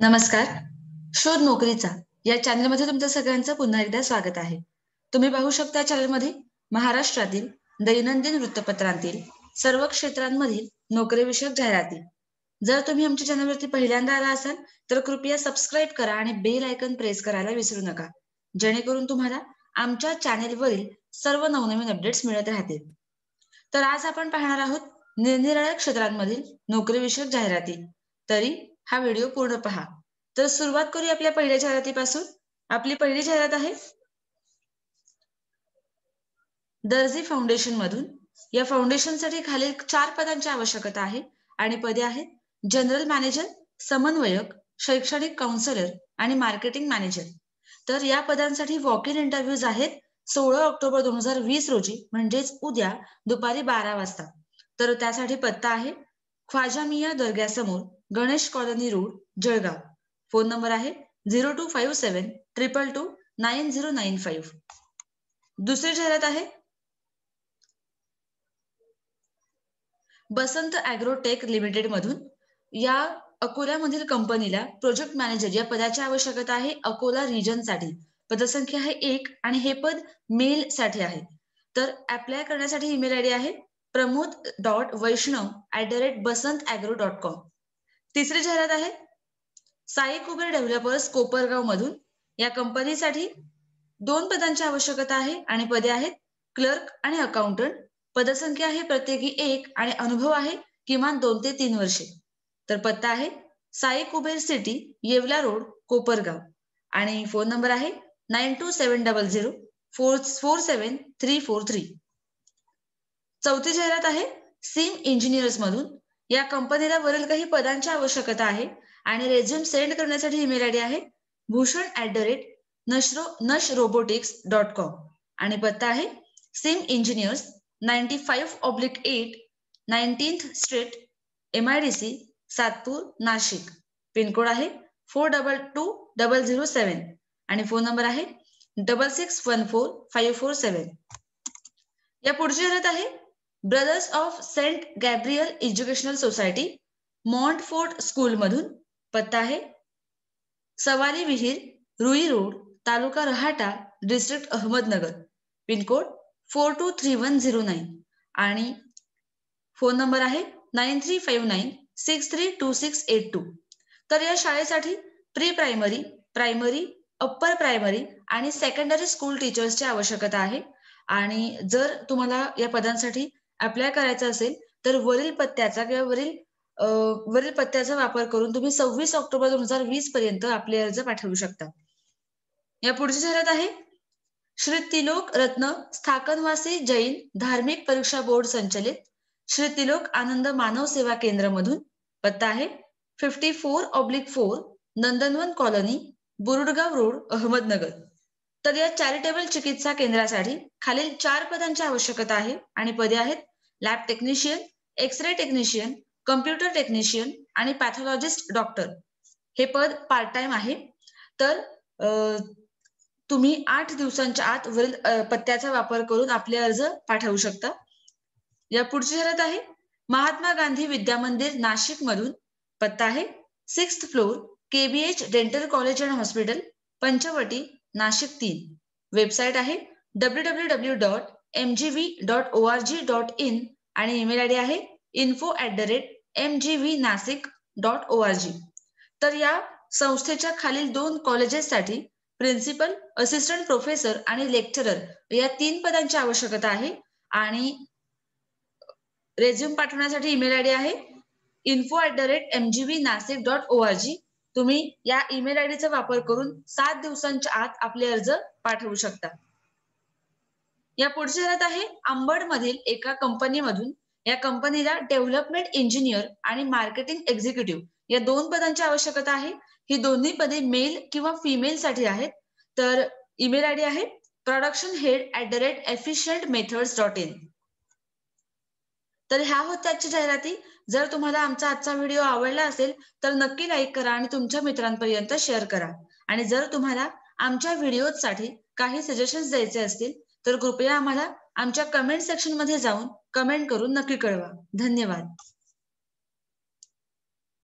नमस्कार. शोध नोकरीचा या चॅनलमध्ये तुमचं सगळ्यांचं पुन्हा एकदा स्वागत आहे. तुम्ही पाहू शकता चॅनलमध्ये महाराष्ट्रातील दैनंदिन वृत्तपत्रांतील सर्व क्षेत्रांमधील नोकरीविषयक जाहिराती. जर तुम्ही आमच्या चॅनलवरती पहिल्यांदा आला असाल तर कृपया सबस्क्राईब करा आणि बेल आयकॉन प्रेस करायला विसरू नका. जेणेकरून तुम्हाला आमच्या चॅनेलवरील सर्व नवनवीन अपडेट्स मिळत राहतील. तर आज आपण पाहणार आहोत निरनिराळ्या क्षेत्रांमधील नोकरीविषयक जाहिराती. तरी हा व्हिडिओ पूर्ण पहा. तर सुरुवात करूया आपल्या पहिल्या जाहिरातीपासून. आपली पहिली जाहिरात आहे दर्जी फाउंडेशन मधून. या फाउंडेशनसाठी खालील 4 पदांची आवश्यकता आहे आणि पदे आहेत जनरल मॅनेजर, समन्वयक, शैक्षणिक काउन्सिलर आणि मार्केटिंग मॅनेजर. तर या पदांसाठी वॉक इन इंटरव्ह्यूज आहेत 16 ऑक्टोबर 2020 रोजी म्हणजेच उद्या दुपारी 12 वाजता. तर त्यासाठी पत्ता आहे ख्वाजा मिया दर्ग्यासमोर, Ganesh colony road, Jalgaon. Phone number आहे 0257 222 9095. दुसरी जाहिरात आहे बसंत ॲग्रोटेक लिमिटेड मधून. या अकोल्यामधील कंपनीला प्रोजेक्ट मॅनेजर या पदाची आवश्यकता आहे अकोला रिजनसाठी. पदसंख्या आहे 1 आणि हे पद मेल साठी आहे. तर अप्लाय करण्यासाठी ईमेल आयडी आहे pramod.vaishnav@basantagro.com. तिसरी जाहिरात आहे साई कुबेर डेव्हलपर्स कोपरगाव मधून. या कंपनीसाठी 2 पदांची आवश्यकता आहे आणि पदे आहेत क्लर्क आणि अकाउंटंट. पदसंख्या आहे प्रत्येकी 1 आणि अनुभव आहे किमान 2 ते 3 वर्षे. तर पत्ता आहे साई कुबेर सिटी, येवला रोड, कोपरगाव आणि फोन नंबर आहे 9270 47343. चौथी जाहिरात आहे सिम इंजिनियर्स मधून. या कंपनीला वरील काही पदांची आवश्यकता आहे आणि रेझ्युम सेंड करण्यासाठी ईमेल आयडी आहे bhushan@nashrobotics.com आणि पत्ता आहे Sim engineers 95/8 19th street, MIDC, Satpur, Nashik. Pin code आहे 422007 आणि फोन नंबर आहे 66145447. या पुढची जाहिरात आहे brothers of Saint Gabriel educational society, Montfort school मधून. पत्ता आहे Sawari Vihir, Rui road, taluka Rahata, district Ahmednagar. Pincode 423109 आणि फोन नंबर आहे 9359632682. तर या शाळेसाठी pre primary, primary, upper primary आणि सेकंडरी स्कूल टीचर्सची आवश्यकता आहे. आणि जर तुम्हाला या पदांसाठी अप्लाय करायचं असेल तर वरील पत्त्याचा वापर करून तुम्ही 26 ऑक्टोबर 2020 पर्यंत आपले अर्ज पाठवू शकता. या पुढची जाहिरात आहे श्री तिलोक रत्न स्थाकनवासी जैन धार्मिक परीक्षा बोर्ड संचलित श्री तिलोक आनंद मानव सेवा केंद्र मधून. पत्ता आहे 54/4 नंदनवन कॉलनी, बुरुडगाव रोड, अहमदनगर. तर या चॅरिटेबल चिकित्सा केंद्रासाठी खालील 4 पदांची आवश्यकता आहे आणि पदे आहेत lab technician, X-ray technician, computer technician आणि पॅथॉलॉजिस्ट डॉक्टर. हे पद पार्ट टाइम आहे. तर तुम्ही 8 दिवसांच्या आत वरील पत्त्याचा वापर करून आपले अर्ज पाठवू शकता. या पुढची जाहिरात आहे महात्मा गांधी विद्या मंदिर नाशिक मधून. पत्ता आहे 6th floor, KBH dental college and hospital, Panchavati, Nashik 3. Website आहे www.mgv.org.in आणि ईमेल आयडी आहे info@mgvnasik.org. तर या संस्थेच्या खालील 2 कॉलेजेससाठी प्रिन्सिपल, असिस्टंट प्रोफेसर आणि लेक्चरर या 3 पदांची आवश्यकता आहे आणि रेझ्युम पाठवण्यासाठी ईमेल आयडी आहे info@mgvnasik.org. तुम्ही या ईमेल आयडीचा वापर करून 7 दिवसांच्या आत आपले अर्ज पाठवू शकता. या पुढची जाहिरात आहे अंबड मधील एका कंपनीमधून. या कंपनीला डेव्हलपमेंट इंजिनियर आणि मार्केटिंग एक्झिक्युटिव्ह या 2 पदांची आवश्यकता आहे. ही दोन्ही पदे मेल किंवा फिमेल साठी आहेत. तर ईमेल आयडी आहे productionhead@efficientmethods.in. तर ह्या होत्या आजच्या जाहिराती. जर तुम्हाला आमचा आजचा व्हिडिओ आवडला असेल तर नक्की लाईक करा आणि तुमच्या मित्रांपर्यंत शेअर करा. आणि जर तुम्हाला आमच्या व्हिडिओसाठी काही सजेशन्स द्यायचे असतील तर कृपया आम्हाला आमच्या कमेंट सेक्शन मध्ये जाऊन कमेंट करून नक्की कळवा. धन्यवाद.